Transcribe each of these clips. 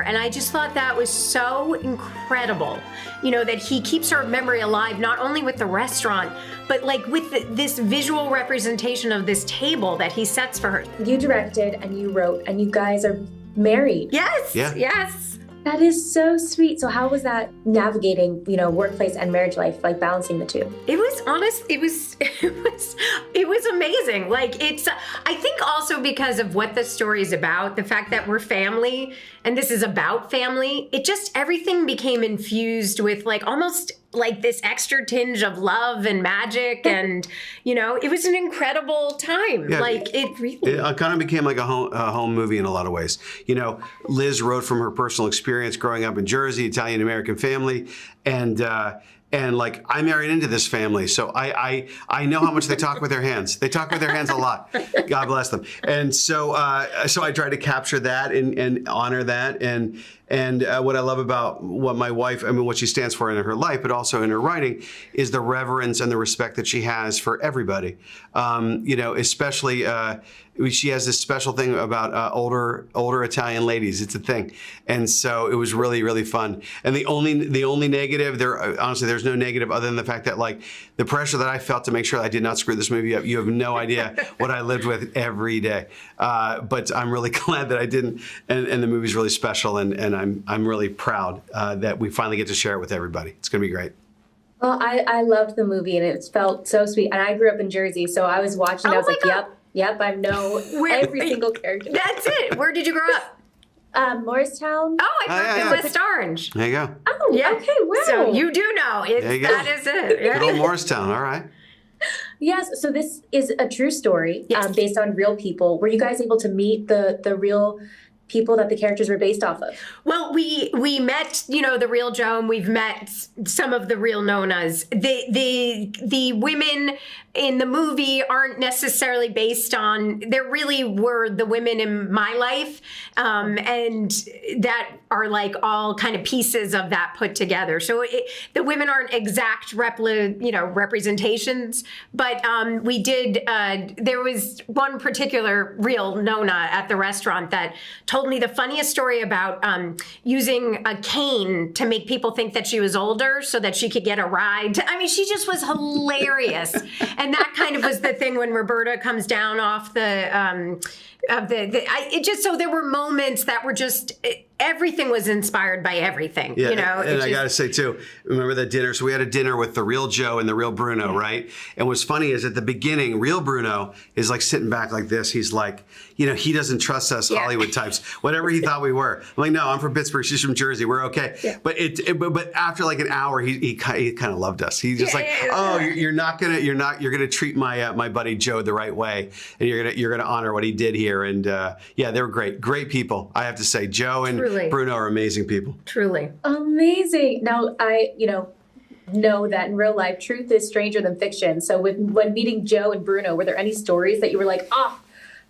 And I just thought that was so incredible, that he keeps her memory alive, not only with the restaurant, but like with this visual representation of this table that he sets for her. You directed and you wrote and you guys are married. Yes, Yeah. yes. That is so sweet. So how was that navigating, workplace and marriage life, like balancing the two? It was honest. It was amazing. Like I think also because of what the story is about, the fact that we're family and this is about family, everything became infused with like almost like this extra tinge of love and magic. And, it was an incredible time. Yeah, It kind of became like a home movie in a lot of ways. Liz wrote from her personal experience growing up in Jersey, Italian-American family. And like I married into this family, so I know how much they talk with their hands. They talk with their hands a lot. God bless them. And so I try to capture that and honor that. And what I love about what my wife, what she stands for in her life, but also in her writing, is the reverence and the respect that she has for everybody. Especially she has this special thing about older Italian ladies. It's a thing, and so it was really, really fun. And the only negative honestly, there's no negative other than the fact that like the pressure that I felt to make sure I did not screw this movie up. You have no idea what I lived with every day. But I'm really glad that I didn't. And the movie's really special, and I'm really proud that we finally get to share it with everybody. It's gonna be great. Well, I loved the movie and it felt so sweet. And I grew up in Jersey, so I was watching. I was like, God. Yep, I know every single character. That's it. Where did you grow up? Morristown. Oh, I grew up in West Orange. There you go. Oh, Yeah. okay, wow. So you do know. There you go. That is it. Good old Morristown. All right. Yes, so this is a true story Yes. based on real people. Were you guys able to meet the real people that the characters were based off of? Well, we met, the real Joe, and we've met some of the real Nonnas. The women in the movie aren't necessarily based on, there really were the women in my life, and that are like all kind of pieces of that put together. So the women aren't exact representations, but we did, there was one particular real Nonna at the restaurant that told me the funniest story about using a cane to make people think that she was older so that she could get a ride. She just was hilarious. And that kind of was the thing when Roberta comes down off so there were moments that were just, everything was inspired by everything. Yeah, and I got to say too, remember that dinner? So we had a dinner with the real Joe and the real Bruno, right? And what's funny is at the beginning, real Bruno is like sitting back like this. He's like, he doesn't trust us Hollywood types, whatever he thought we were. I'm like, no, I'm from Pittsburgh. She's from Jersey. We're okay. Yeah. But but after like an hour, he kind of loved us. He's just you're gonna treat my buddy Joe the right way, and you're gonna honor what he did here. And they were great people. I have to say, Joe and Bruno are amazing people. Truly. Amazing. Now, I, know that in real life, truth is stranger than fiction. So when meeting Joe and Bruno, were there any stories that you were like,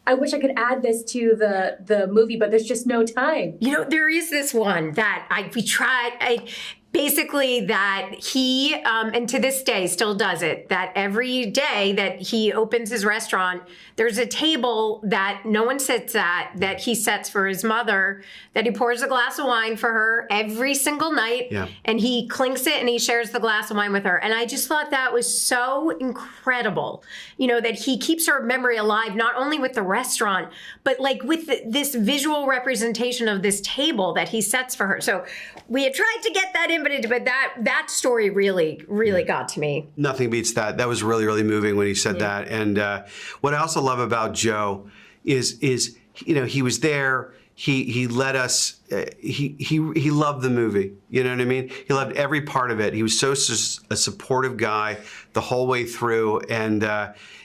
I wish I could add this to the movie, but there's just no time? There is this one that we tried. Basically that he, and to this day still does it, that every day that he opens his restaurant, there's a table that no one sits at, that he sets for his mother, that he pours a glass of wine for her every single night, and he clinks it and he shares the glass of wine with her. And I just thought that was so incredible, that he keeps her memory alive, not only with the restaurant, but like with this visual representation of this table that he sets for her. So we had tried to get that in, but that story really got to me. Nothing beats that. That was really, really moving when he said that. And what I also love about Joe is he was there. He let us. He loved the movie. You know what I mean? He loved every part of it. He was a supportive guy the whole way through, and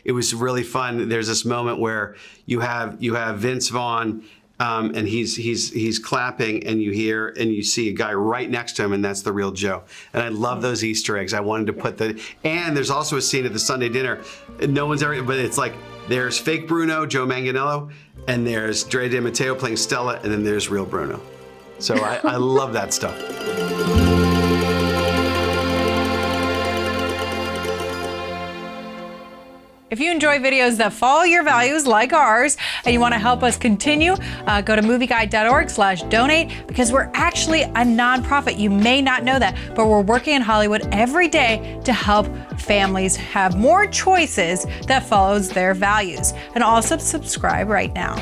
it was really fun. There's this moment where you have Vince Vaughn. And he's clapping, and you see a guy right next to him, and that's the real Joe. And I love those Easter eggs. I wanted to put and there's also a scene at the Sunday dinner. No one's ever, but it's like there's fake Bruno, Joe Manganiello, and there's Dre De Matteo playing Stella, and then there's real Bruno. So I love that stuff. If you enjoy videos that follow your values like ours and you want to help us continue, go to movieguide.org/donate, because we're actually a nonprofit. You may not know that, but we're working in Hollywood every day to help families have more choices that follows their values. And also subscribe right now.